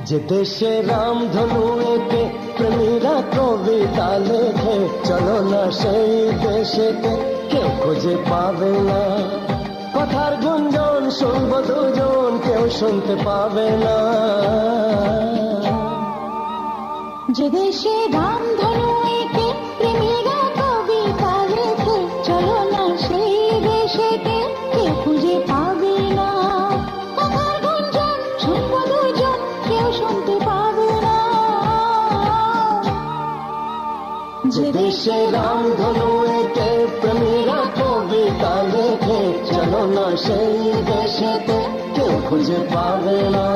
যে দেশে রামধনু এঁকে প্রেমীরা কবিতা লেখে, চলো না সেই দেশেতে, কেউ খুঁজে পাবে না। কথার গুঞ্জন শুনবো দুজন, কেউ শুনতে পাবে না। যে দেশে রামধনু এঁকে প্রেমীরা কবিতা লেখে, চলো না সেই দেশেতে, কেউ খুঁজে পাবে না। কথার গুঞ্জন শুনবো দুজন, কেউ শুনতে পাবে না। যে দেশে রামধনু এঁকে প্রেমীরা কবিতা লেখে, চলো না সেই দেশেতে, কেউ খুঁজে পাবে না।